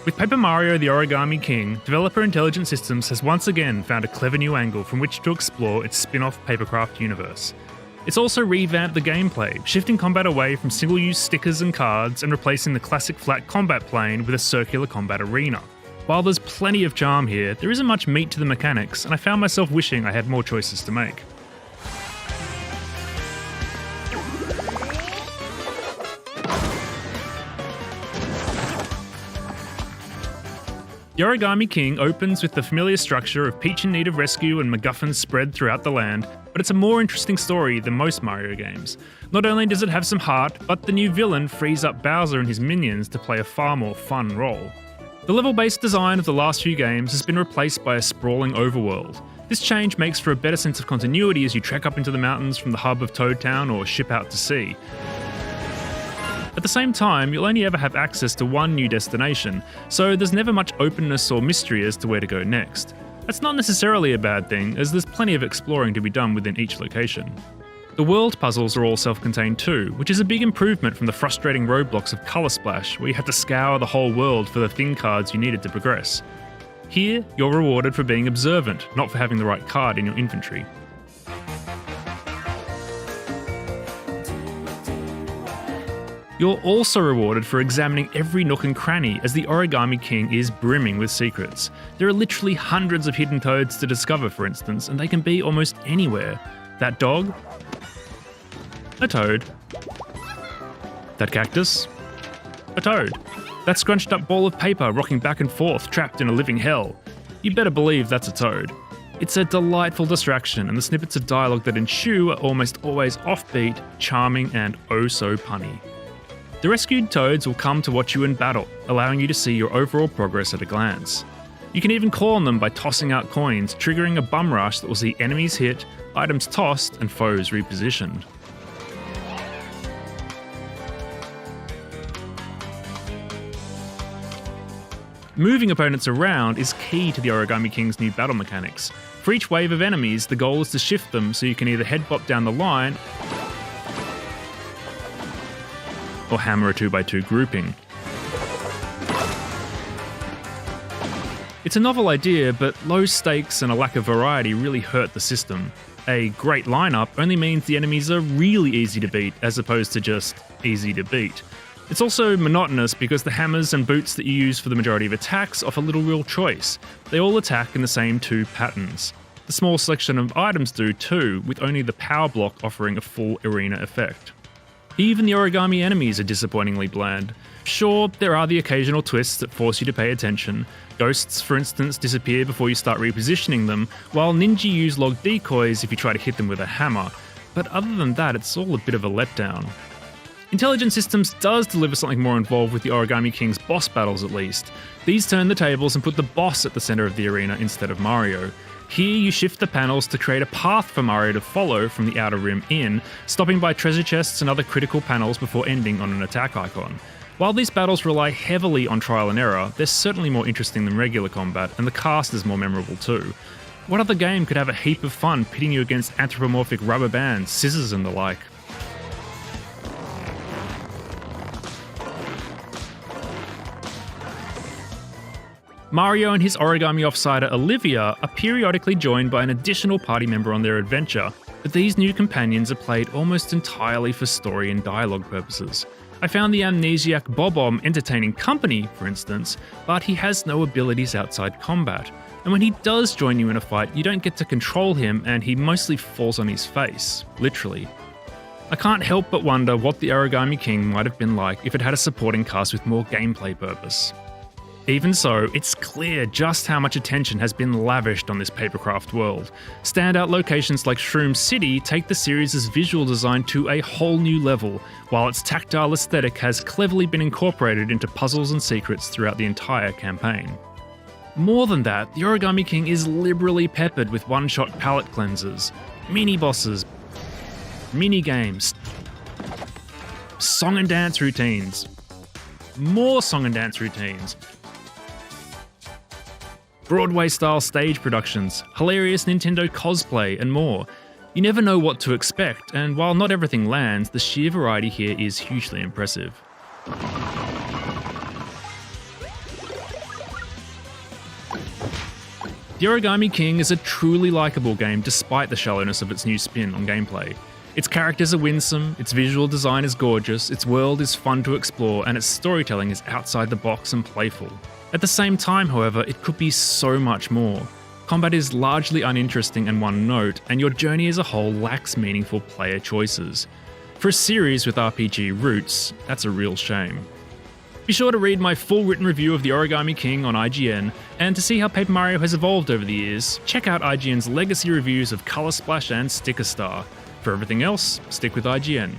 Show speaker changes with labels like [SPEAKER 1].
[SPEAKER 1] With Paper Mario the Origami King, developer Intelligent Systems has once again found a clever new angle from which to explore its spin-off Papercraft universe. It's also revamped the gameplay, shifting combat away from single-use stickers and cards and replacing the classic flat combat plane with a circular combat arena. While there's plenty of charm here, there isn't much meat to the mechanics, and I found myself wishing I had more choices to make. The Origami King opens with the familiar structure of Peach in need of rescue and MacGuffins spread throughout the land, but it's a more interesting story than most Mario games. Not only does it have some heart, but the new villain frees up Bowser and his minions to play a far more fun role. The level-based design of the last few games has been replaced by a sprawling overworld. This change makes for a better sense of continuity as you trek up into the mountains from the hub of Toad Town or ship out to sea. At the same time, you'll only ever have access to one new destination, so there's never much openness or mystery as to where to go next. That's not necessarily a bad thing, as there's plenty of exploring to be done within each location. The world puzzles are all self-contained too, which is a big improvement from the frustrating roadblocks of Colour Splash, where you had to scour the whole world for the thing cards you needed to progress. Here, you're rewarded for being observant, not for having the right card in your inventory. You're also rewarded for examining every nook and cranny, as the Origami King is brimming with secrets. There are literally hundreds of hidden toads to discover, for instance, and they can be almost anywhere. That dog? A toad. That cactus? A toad. That scrunched up ball of paper rocking back and forth, trapped in a living hell. You better believe that's a toad. It's a delightful distraction, and the snippets of dialogue that ensue are almost always offbeat, charming, and oh so punny. The rescued toads will come to watch you in battle, allowing you to see your overall progress at a glance. You can even call on them by tossing out coins, triggering a bum rush that will see enemies hit, items tossed, and foes repositioned. Moving opponents around is key to the Origami King's new battle mechanics. For each wave of enemies, the goal is to shift them so you can either headbop down the line or hammer a 2x2 grouping. It's a novel idea, but low stakes and a lack of variety really hurt the system. A great lineup only means the enemies are really easy to beat, as opposed to just easy to beat. It's also monotonous because the hammers and boots that you use for the majority of attacks offer little real choice. They all attack in the same two patterns. The small selection of items do too, with only the power block offering a full arena effect. Even the origami enemies are disappointingly bland. Sure, there are the occasional twists that force you to pay attention. Ghosts, for instance, disappear before you start repositioning them, while ninja use log decoys if you try to hit them with a hammer. But other than that, it's all a bit of a letdown. Intelligent Systems does deliver something more involved with the Origami King's boss battles at least. These turn the tables and put the boss at the centre of the arena instead of Mario. Here you shift the panels to create a path for Mario to follow from the outer rim in, stopping by treasure chests and other critical panels before ending on an attack icon. While these battles rely heavily on trial and error, they're certainly more interesting than regular combat, and the cast is more memorable too. What other game could have a heap of fun pitting you against anthropomorphic rubber bands, scissors and the like? Mario and his origami offsider Olivia are periodically joined by an additional party member on their adventure, but these new companions are played almost entirely for story and dialogue purposes. I found the amnesiac Bob-omb entertaining company, for instance, but he has no abilities outside combat, and when he does join you in a fight, you don't get to control him and he mostly falls on his face, literally. I can't help but wonder what the Origami King might have been like if it had a supporting cast with more gameplay purpose. Even so, it's clear just how much attention has been lavished on this papercraft world. Standout locations like Shroom City take the series' visual design to a whole new level, while its tactile aesthetic has cleverly been incorporated into puzzles and secrets throughout the entire campaign. More than that, the Origami King is liberally peppered with one-shot palette cleansers, mini-bosses, mini-games, song and dance routines, more song and dance routines, Broadway-style stage productions, hilarious Nintendo cosplay, and more. You never know what to expect, and while not everything lands, the sheer variety here is hugely impressive. The Origami King is a truly likable game despite the shallowness of its new spin on gameplay. Its characters are winsome, its visual design is gorgeous, its world is fun to explore, and its storytelling is outside the box and playful. At the same time, however, it could be so much more. Combat is largely uninteresting and one-note, and your journey as a whole lacks meaningful player choices. For a series with RPG roots, that's a real shame. Be sure to read my full written review of The Origami King on IGN, and to see how Paper Mario has evolved over the years, check out IGN's legacy reviews of Color Splash and Sticker Star. For everything else, stick with IGN.